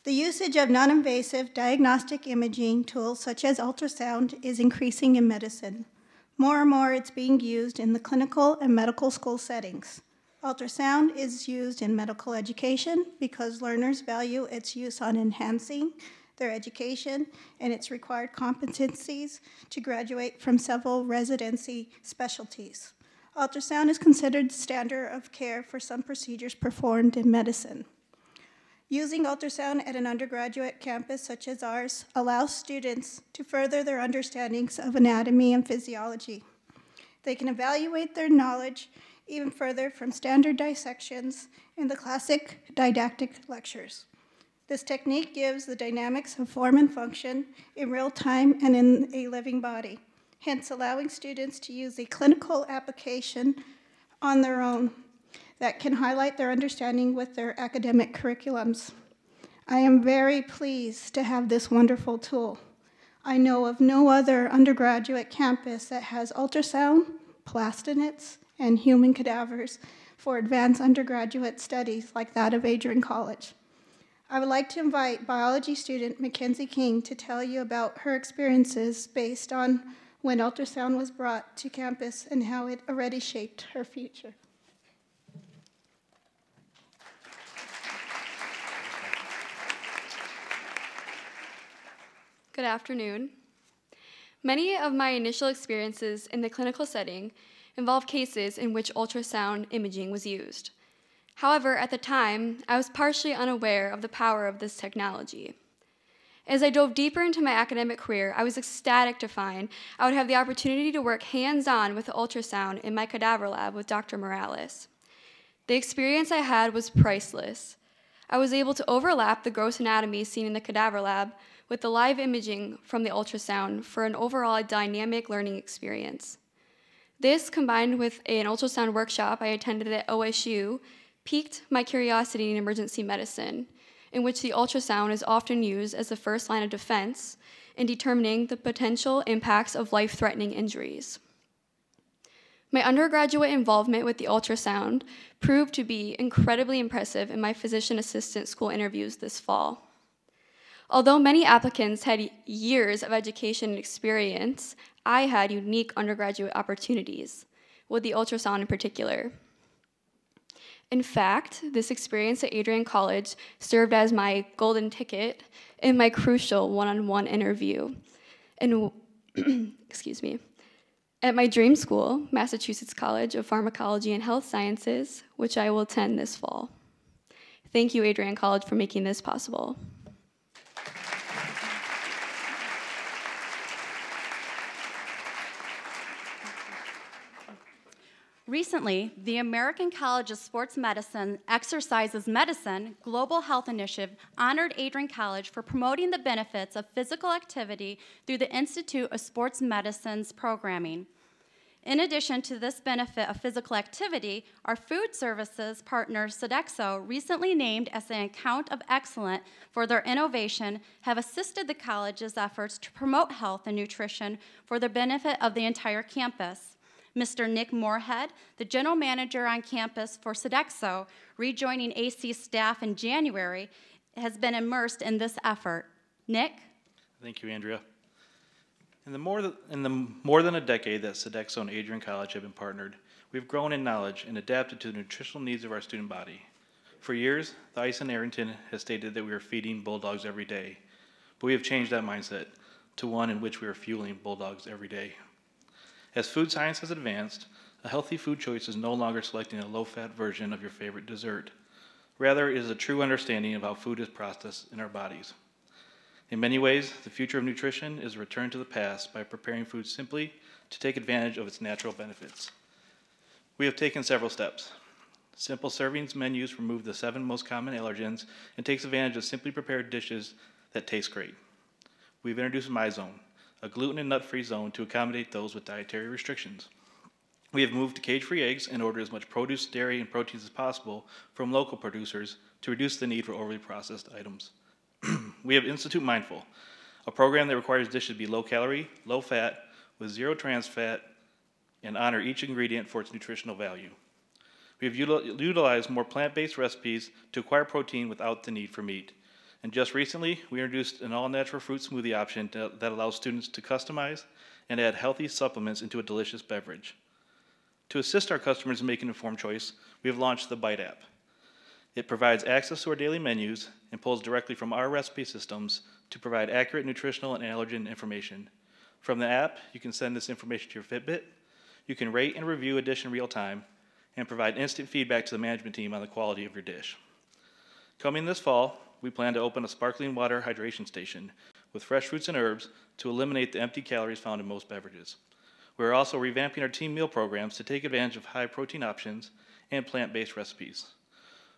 The usage of non-invasive diagnostic imaging tools such as ultrasound is increasing in medicine. More and more it's being used in the clinical and medical school settings. Ultrasound is used in medical education because learners value its use on enhancing their education and its required competencies to graduate from several residency specialties. Ultrasound is considered standard of care for some procedures performed in medicine. Using ultrasound at an undergraduate campus such as ours allows students to further their understandings of anatomy and physiology. They can evaluate their knowledge even further from standard dissections in the classic didactic lectures. This technique gives the dynamics of form and function in real time and in a living body, hence allowing students to use a clinical application on their own that can highlight their understanding with their academic curriculums. I am very pleased to have this wonderful tool. I know of no other undergraduate campus that has ultrasound, plastinates, and human cadavers for advanced undergraduate studies like that of Adrian College. I would like to invite biology student Mackenzie King to tell you about her experiences based on when ultrasound was brought to campus and how it already shaped her future. Good afternoon. Many of my initial experiences in the clinical setting involve cases in which ultrasound imaging was used. However, at the time, I was partially unaware of the power of this technology. As I dove deeper into my academic career, I was ecstatic to find I would have the opportunity to work hands-on with ultrasound in my cadaver lab with Dr. Morales. The experience I had was priceless. I was able to overlap the gross anatomy seen in the cadaver lab with the live imaging from the ultrasound for an overall dynamic learning experience. This, combined with an ultrasound workshop I attended at OSU, piqued my curiosity in emergency medicine, in which the ultrasound is often used as the first line of defense in determining the potential impacts of life-threatening injuries. My undergraduate involvement with the ultrasound proved to be incredibly impressive in my physician assistant school interviews this fall. Although many applicants had years of education and experience, I had unique undergraduate opportunities, with the ultrasound in particular. In fact, this experience at Adrian College served as my golden ticket in my crucial one-on-one interview. And, excuse me, at my dream school, Massachusetts College of Pharmacology and Health Sciences, which I will attend this fall. Thank you, Adrian College, for making this possible. Recently, the American College of Sports Medicine Exercises Medicine Global Health Initiative honored Adrian College for promoting the benefits of physical activity through the Institute of Sports Medicine's programming. In addition to this benefit of physical activity, our food services partner, Sodexo, recently named as an account of excellence for their innovation, have assisted the college's efforts to promote health and nutrition for the benefit of the entire campus. Mr. Nick Moorhead, the general manager on campus for Sodexo, rejoining AC staff in January, has been immersed in this effort. Nick? Thank you, Andrea. In the more than a decade that Sodexo and Adrian College have been partnered, we've grown in knowledge and adapted to the nutritional needs of our student body. For years, the ICE in Arrington has stated that we are feeding bulldogs every day, but we have changed that mindset to one in which we are fueling bulldogs every day. As food science has advanced, a healthy food choice is no longer selecting a low-fat version of your favorite dessert. Rather, it is a true understanding of how food is processed in our bodies. In many ways, the future of nutrition is a return to the past by preparing food simply to take advantage of its natural benefits. We have taken several steps. Simple servings menus remove the 7 most common allergens and takes advantage of simply prepared dishes that taste great. We've introduced MyZone, a gluten and nut-free zone to accommodate those with dietary restrictions. We have moved to cage-free eggs and ordered as much produce, dairy, and proteins as possible from local producers to reduce the need for overly processed items. We have Institute Mindful, a program that requires dishes to be low-calorie, low-fat, with 0 trans fat, and honor each ingredient for its nutritional value. We have utilized more plant-based recipes to acquire protein without the need for meat. And just recently, we introduced an all-natural fruit smoothie option that allows students to customize and add healthy supplements into a delicious beverage. To assist our customers in making an informed choice, we have launched the Bite app. It provides access to our daily menus and pulls directly from our recipe systems to provide accurate nutritional and allergen information. From the app, you can send this information to your Fitbit, you can rate and review a dish in real time, and provide instant feedback to the management team on the quality of your dish. Coming this fall, we plan to open a sparkling water hydration station with fresh fruits and herbs to eliminate the empty calories found in most beverages. We're also revamping our team meal programs to take advantage of high protein options and plant-based recipes.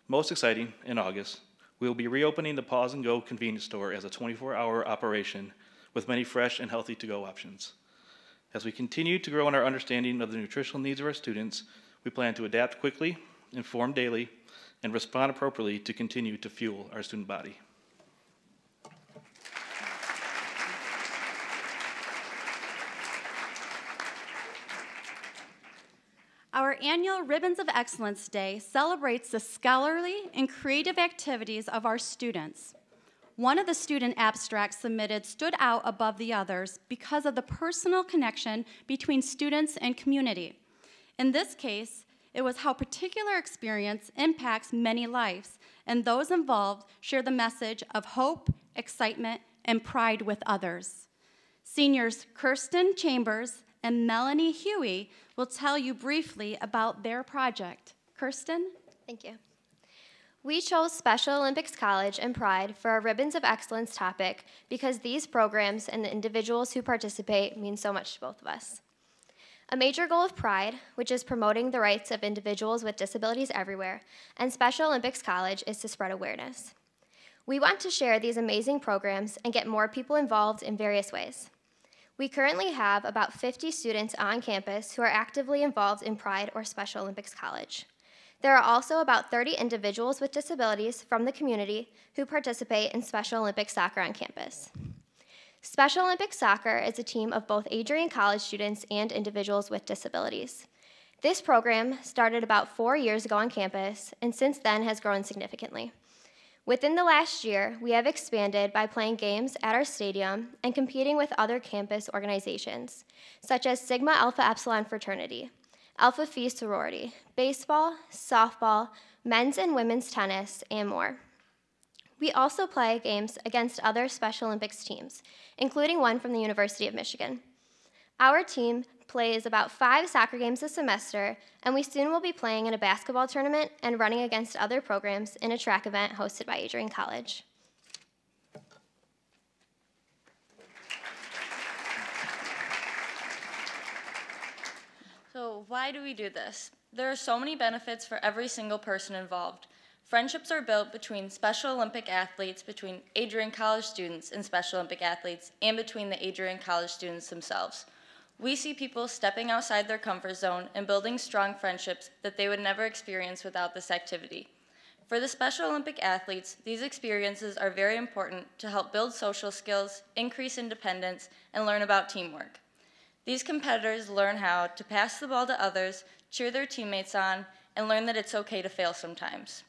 Most exciting, in August, we will be reopening the Pause and Go convenience store as a 24-hour operation with many fresh and healthy to-go options. As we continue to grow in our understanding of the nutritional needs of our students, we plan to adapt quickly, inform daily, and respond appropriately to continue to fuel our student body. Our annual Ribbons of Excellence Day celebrates the scholarly and creative activities of our students. One of the student abstracts submitted stood out above the others because of the personal connection between students and community. In this case, it was how particular experience impacts many lives, and those involved share the message of hope, excitement, and pride with others. Seniors Kirsten Chambers and Melanie Huey will tell you briefly about their project. Kirsten? Thank you. We chose Special Olympics College and Pride for our Ribbons of Excellence topic because these programs and the individuals who participate mean so much to both of us. A major goal of Pride, which is promoting the rights of individuals with disabilities everywhere, and Special Olympics College is to spread awareness. We want to share these amazing programs and get more people involved in various ways. We currently have about 50 students on campus who are actively involved in Pride or Special Olympics College. There are also about 30 individuals with disabilities from the community who participate in Special Olympics soccer on campus. Special Olympics soccer is a team of both Adrian College students and individuals with disabilities. This program started about 4 years ago on campus and since then has grown significantly. Within the last year, we have expanded by playing games at our stadium and competing with other campus organizations, such as Sigma Alpha Epsilon Fraternity, Alpha Phi Sorority, baseball, softball, men's and women's tennis, and more. We also play games against other Special Olympics teams, including one from the University of Michigan. Our team plays about 5 soccer games a semester, and we soon will be playing in a basketball tournament and running against other programs in a track event hosted by Adrian College. So why do we do this? There are so many benefits for every single person involved. Friendships are built between Special Olympic athletes, between Adrian College students and Special Olympic athletes, and between the Adrian College students themselves. We see people stepping outside their comfort zone and building strong friendships that they would never experience without this activity. For the Special Olympic athletes, these experiences are very important to help build social skills, increase independence, and learn about teamwork. These competitors learn how to pass the ball to others, cheer their teammates on, and learn that it's okay to fail sometimes.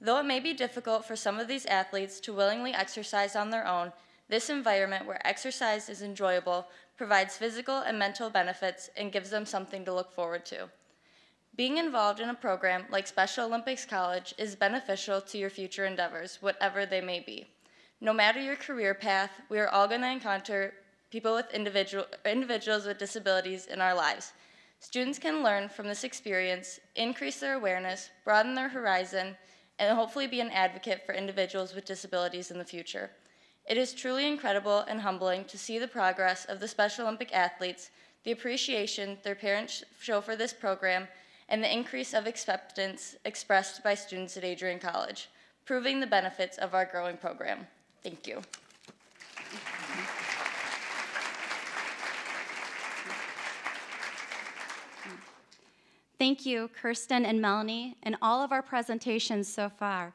Though it may be difficult for some of these athletes to willingly exercise on their own, this environment where exercise is enjoyable provides physical and mental benefits and gives them something to look forward to. Being involved in a program like Special Olympics College is beneficial to your future endeavors, whatever they may be. No matter your career path, we are all going to encounter people with individuals with disabilities in our lives. Students can learn from this experience, increase their awareness, broaden their horizon, and hopefully be an advocate for individuals with disabilities in the future. It is truly incredible and humbling to see the progress of the Special Olympic athletes, the appreciation their parents show for this program, and the increase of acceptance expressed by students at Adrian College, proving the benefits of our growing program. Thank you. Thank you, Kirsten and Melanie, and all of our presentations so far.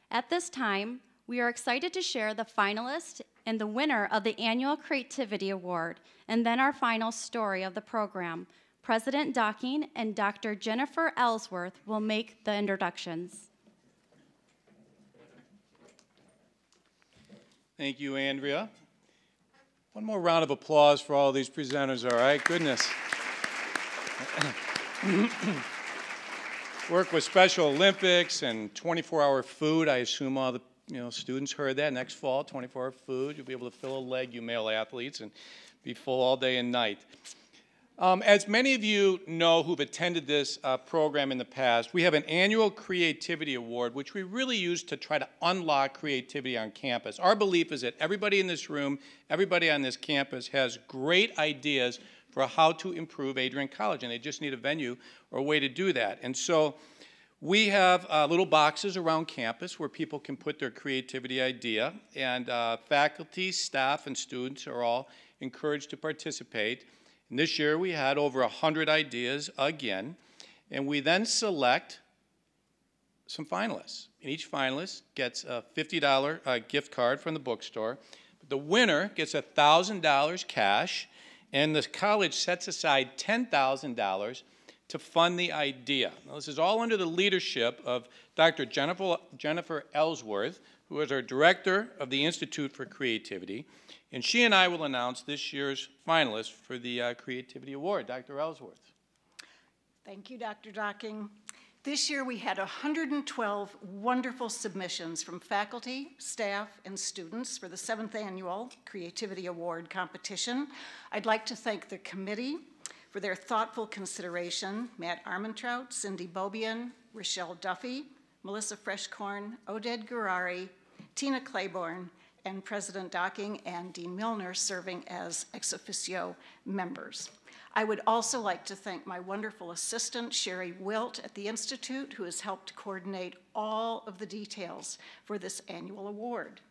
At this time, we are excited to share the finalist and the winner of the Annual Creativity Award, and then our final story of the program. President Docking and Dr. Jennifer Ellsworth will make the introductions. Thank you, Andrea. One more round of applause for all these presenters, all right? Goodness. Work with Special Olympics and 24-hour food. I assume all the students heard that. Next fall, 24-hour food. You'll be able to fill a leg, you male athletes, and be full all day and night. As many of you know who've attended this program in the past, we have an annual Creativity Award, which we really use to try to unlock creativity on campus. Our belief is that everybody in this room, everybody on this campus has great ideas for how to improve Adrian College, and they just need a venue or a way to do that. And so we have little boxes around campus where people can put their creativity idea, and faculty, staff, and students are all encouraged to participate. And this year we had over 100 ideas again, and we then select some finalists. And each finalist gets a $50 gift card from the bookstore. But the winner gets $1,000 cash, and the college sets aside $10,000 to fund the idea. Now, this is all under the leadership of Dr. Jennifer Ellsworth, who is our director of the Institute for Creativity, and she and I will announce this year's finalists for the Creativity Award. Dr. Ellsworth. Thank you, Dr. Docking. This year we had 112 wonderful submissions from faculty, staff, and students for the 7th Annual Creativity Award competition. I'd like to thank the committee for their thoughtful consideration: Matt Armentrout, Cindy Bobian, Rochelle Duffy, Melissa Freshcorn, Oded Gurari, Tina Claiborne, and President Docking and Dean Milner serving as ex officio members. I would also like to thank my wonderful assistant, Sherry Wilt, at the Institute, who has helped coordinate all of the details for this annual award.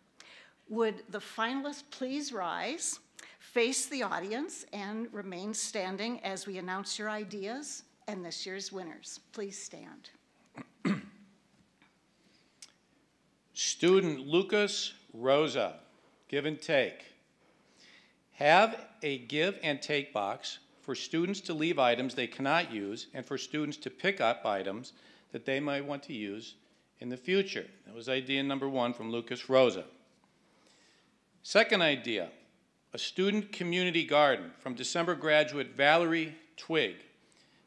Would the finalists please rise, face the audience, and remain standing as we announce your ideas and this year's winners. Please stand. Student Lucas Rosa, give and take. Have a give and take box for students to leave items they cannot use and for students to pick up items that they might want to use in the future. That was idea number 1 from Lucas Rosa. Second idea, a student community garden from December graduate Valerie Twig.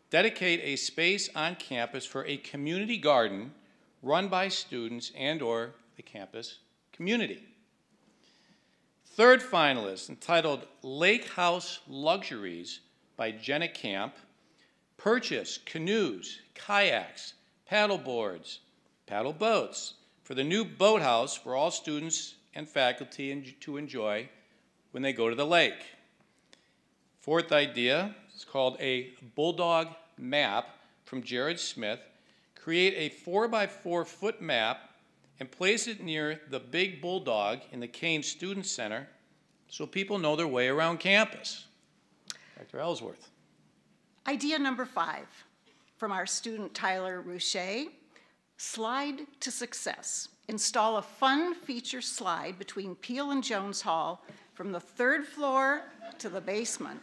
Dedicate a space on campus for a community garden run by students and/or the campus community. Third finalist, entitled Lake House Luxuries by Jenna Camp. Purchase canoes, kayaks, paddle boards, paddle boats for the new boathouse for all students and faculty to enjoy when they go to the lake. Fourth idea is called a Bulldog Map from Jared Smith. Create a 4x4 foot map and place it near the big bulldog in the Kane Student Center so people know their way around campus. Dr. Ellsworth. Idea number 5 from our student Tyler Rouchet. Slide to Success. Install a fun feature slide between Peel and Jones Hall from the 3rd floor to the basement.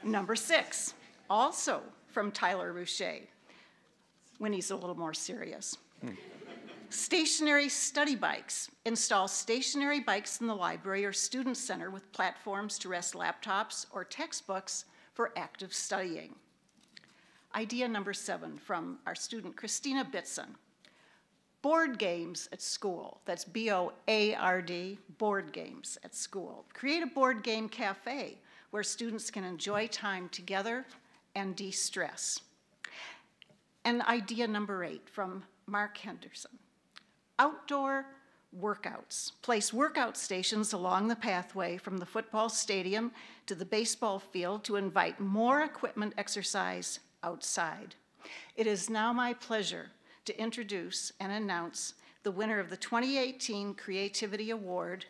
Number 6, also from Tyler Rouchet, when he's a little more serious. Stationary study bikes. Install stationary bikes in the library or student center with platforms to rest laptops or textbooks for active studying. Idea number 7 from our student Christina Bitson. Board games at school. That's B-O-A-R-D, board games at school. Create a board game cafe where students can enjoy time together and de-stress. And idea number 8 from Mark Henderson. Outdoor workouts. Place workout stations along the pathway from the football stadium to the baseball field to invite more equipment exercise outside. It is now my pleasure to introduce and announce the winner of the 2018 Creativity Award,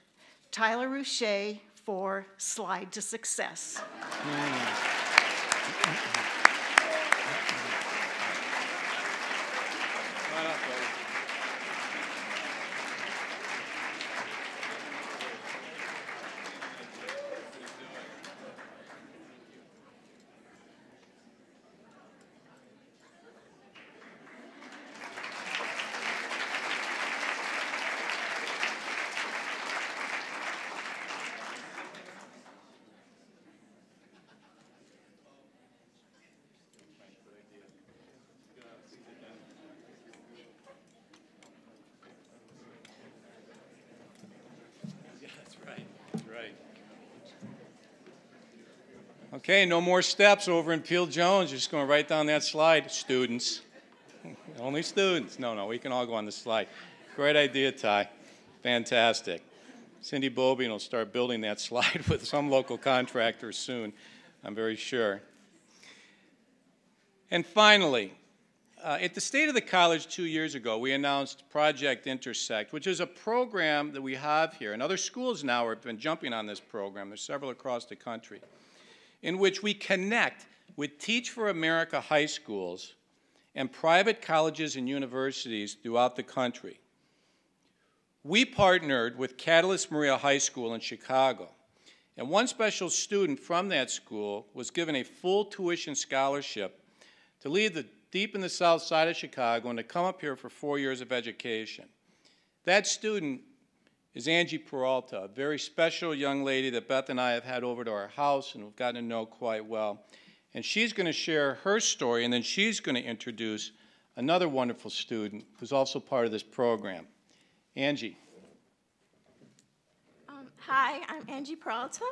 Tyler Rouchet, for Slide to Success. Okay, no more steps over in Peel Jones. You're just going right down that slide, students. Only students. No, we can all go on the slide. Great idea, Ty. Fantastic. Cindy Bobian will start building that slide with some local contractors soon, I'm very sure. And finally, at the State of the College 2 years ago, we announced Project Intersect, which is a program that we have here, and other schools now have been jumping on this program. There's several across the country, in which we connect with Teach for America high schools and private colleges and universities throughout the country. We partnered with Catalyst Maria High School in Chicago, and one special student from that school was given a full tuition scholarship to leave deep in the south side of Chicago and to come up here for 4 years of education. That student is Angie Peralta, a very special young lady that Beth and I have had over to our house and we've gotten to know quite well. And she's going to share her story, and then she's going to introduce another wonderful student who's also part of this program. Angie. Hi, I'm Angie Peralta,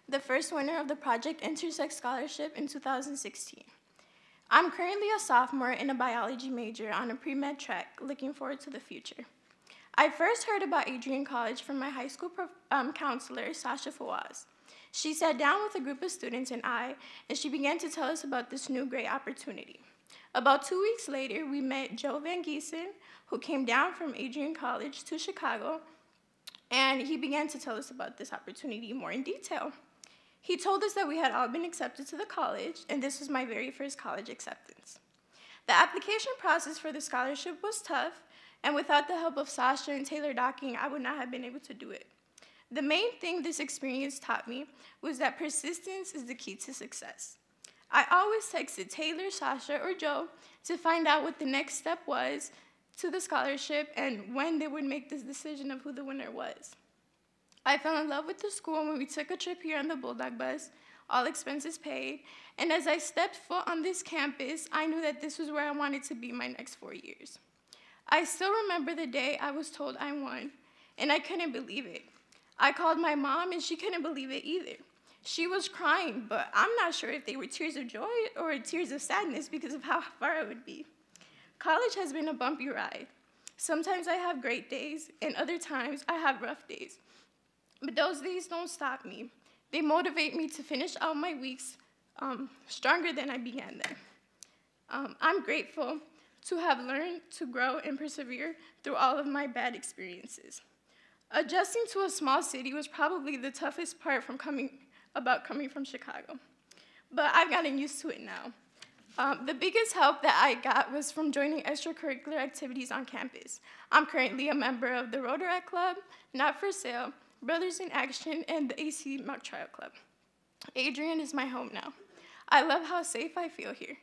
the first winner of the Project Intercept Scholarship in 2016. I'm currently a sophomore in a biology major on a pre-med track, looking forward to the future. I first heard about Adrian College from my high school counselor, Sasha Fawaz. She sat down with a group of students and she began to tell us about this new great opportunity. About 2 weeks later, we met Joe Van Giesen, who came down from Adrian College to Chicago, and he began to tell us about this opportunity more in detail. He told us that we had all been accepted to the college, and this was my very first college acceptance. The application process for the scholarship was tough, and without the help of Sasha and Taylor Docking, I would not have been able to do it. The main thing this experience taught me was that persistence is the key to success. I always texted Taylor, Sasha, or Joe to find out what the next step was to the scholarship and when they would make this decision of who the winner was. I fell in love with the school when we took a trip here on the Bulldog bus, all expenses paid, and as I stepped foot on this campus, I knew that this was where I wanted to be my next 4 years. I still remember the day I was told I won, and I couldn't believe it. I called my mom, and she couldn't believe it either. She was crying, but I'm not sure if they were tears of joy or tears of sadness because of how far I would be. College has been a bumpy ride. Sometimes I have great days, and other times I have rough days. But those days don't stop me. They motivate me to finish out my weeks stronger than I began them. I'm grateful to have learned to grow and persevere through all of my bad experiences. Adjusting to a small city was probably the toughest part about coming from Chicago, but I've gotten used to it now. The biggest help that I got was from joining extracurricular activities on campus. I'm currently a member of the Rotaract Club, Not for Sale, Brothers in Action, and the AC Mock Trial Club. Adrian is my home now. I love how safe I feel here.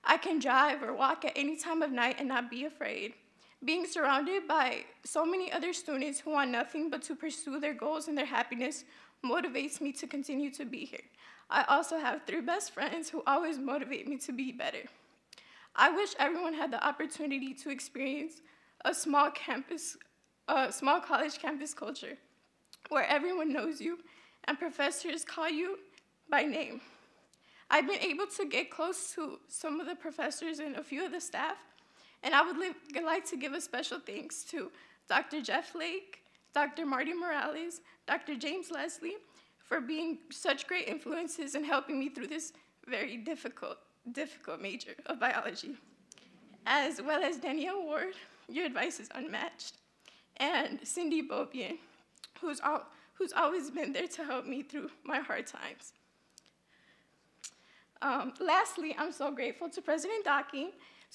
I can drive or walk at any time of night and not be afraid. Being surrounded by so many other students who want nothing but to pursue their goals and their happiness motivates me to continue to be here. I also have 3 best friends who always motivate me to be better. I wish everyone had the opportunity to experience a small college campus culture where everyone knows you and professors call you by name. I've been able to get close to some of the professors and a few of the staff, and I would like to give a special thanks to Dr. Jeff Lake, Dr. Marty Morales, Dr. James Leslie, for being such great influences and helping me through this very difficult major of biology. As well as Danielle Ward, your advice is unmatched, and Cindy Bobian, who's always been there to help me through my hard times. Lastly, I'm so grateful to President Docking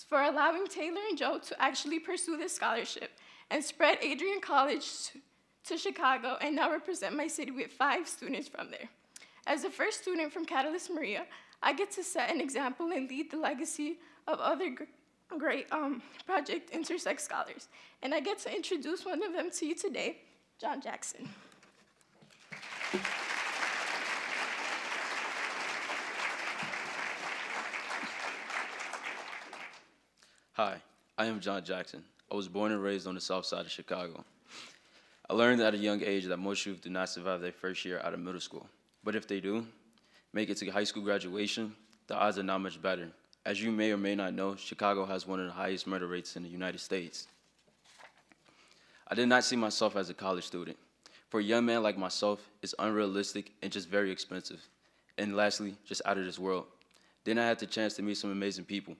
for allowing Taylor and Joe to actually pursue this scholarship and spread Adrian College to Chicago and now represent my city with 5 students from there. As the first student from Catalyst Maria, I get to set an example and lead the legacy of other great Project Intersect scholars. And I get to introduce one of them to you today, John Jackson. Hi, I am John Jackson. I was born and raised on the south side of Chicago. I learned at a young age that most youth do not survive their first year out of middle school. But if they do, make it to high school graduation, the odds are not much better. As you may or may not know, Chicago has one of the highest murder rates in the United States. I did not see myself as a college student. For a young man like myself, it's unrealistic and just very expensive. And lastly, just out of this world. Then I had the chance to meet some amazing people,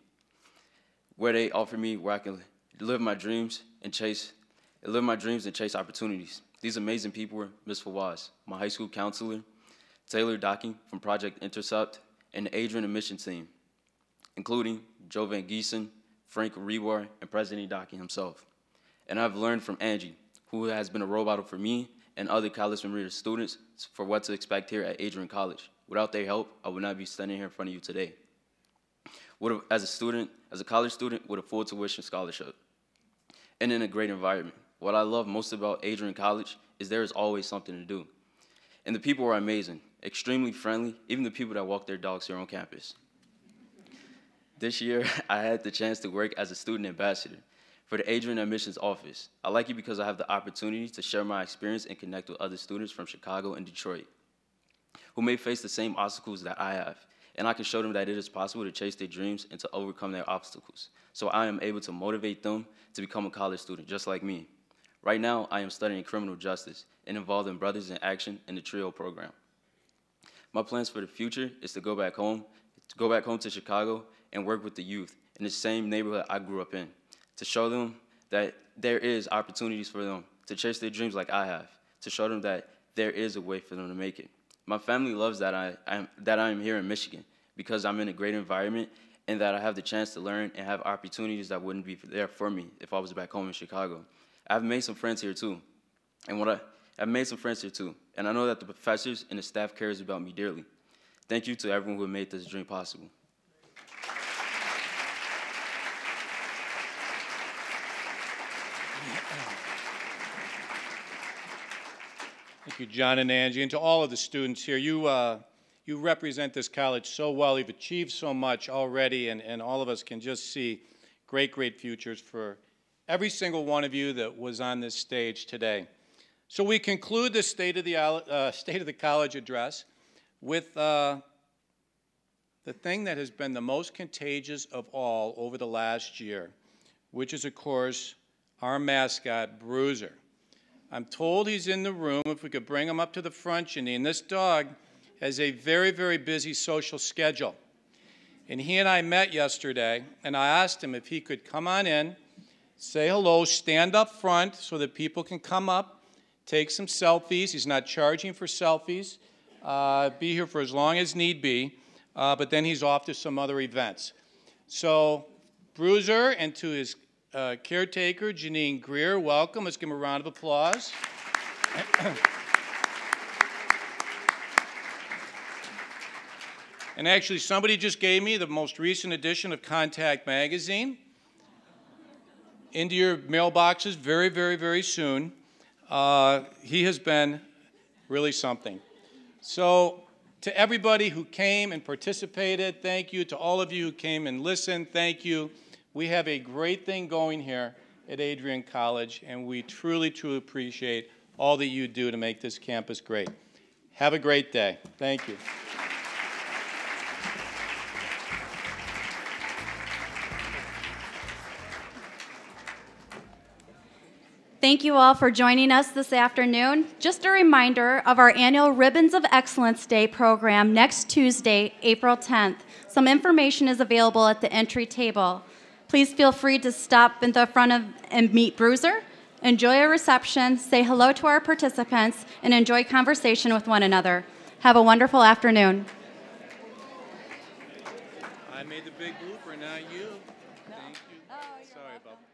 where they offered me where I can live my dreams and chase opportunities. These amazing people were Ms. Fawaz, my high school counselor, Taylor Docking from Project Intercept, and the Adrian admission team, including Joe Van Giesen, Frank Rebar, and President Docking himself. And I've learned from Angie, who has been a role model for me and other college familiar students for what to expect here at Adrian College. Without their help, I would not be standing here in front of you today. As a college student with a full tuition scholarship, and in a great environment. What I love most about Adrian College is there is always something to do. And the people are amazing, extremely friendly, even the people that walk their dogs here on campus. This year, I had the chance to work as a student ambassador for the Adrian Admissions Office. I like it because I have the opportunity to share my experience and connect with other students from Chicago and Detroit who may face the same obstacles that I have. And I can show them that it is possible to chase their dreams and to overcome their obstacles. So I am able to motivate them to become a college student, just like me. Right now, I am studying criminal justice and involved in Brothers in Action in the TRIO program. My plans for the future is to go back home to Chicago and work with the youth in the same neighborhood I grew up in, to show them that there is opportunities for them to chase their dreams like I have, to show them that there is a way for them to make it. My family loves that I am here in Michigan because I'm in a great environment and that I have the chance to learn and have opportunities that wouldn't be there for me if I was back home in Chicago. I've made some friends here too, and I've made some friends here too, and I know that the professors and the staff cares about me dearly. Thank you to everyone who made this dream possible. Thank you, John and Angie, and to all of the students here. You represent this college so well. You've achieved so much already, and all of us can just see great, great futures for every single one of you that was on this stage today. So we conclude the State of the College address with the thing that has been the most contagious of all over the last year, which is, of course, our mascot, Bruiser. I'm told he's in the room. If we could bring him up to the front, Janine. This dog has a very, very busy social schedule. And he and I met yesterday, and I asked him if he could come on in, say hello, stand up front so that people can come up, take some selfies. He's not charging for selfies. Be here for as long as need be, but then he's off to some other events. So Bruiser, and to his caretaker, Janine Greer, welcome. Let's give him a round of applause. And actually, somebody just gave me the most recent edition of Contact Magazine into your mailboxes very, very, very soon. He has been really something. So to everybody who came and participated, thank you. To all of you who came and listened, thank you. We have a great thing going here at Adrian College, and we truly, truly appreciate all that you do to make this campus great. Have a great day. Thank you. Thank you all for joining us this afternoon. Just a reminder of our annual Ribbons of Excellence Day program next Tuesday, April 10th. Some information is available at the entry table. Please feel free to stop in the front and meet Bruiser, enjoy a reception, say hello to our participants, and enjoy conversation with one another. Have a wonderful afternoon. I made the big blooper, not you. Thank you. Sorry about that.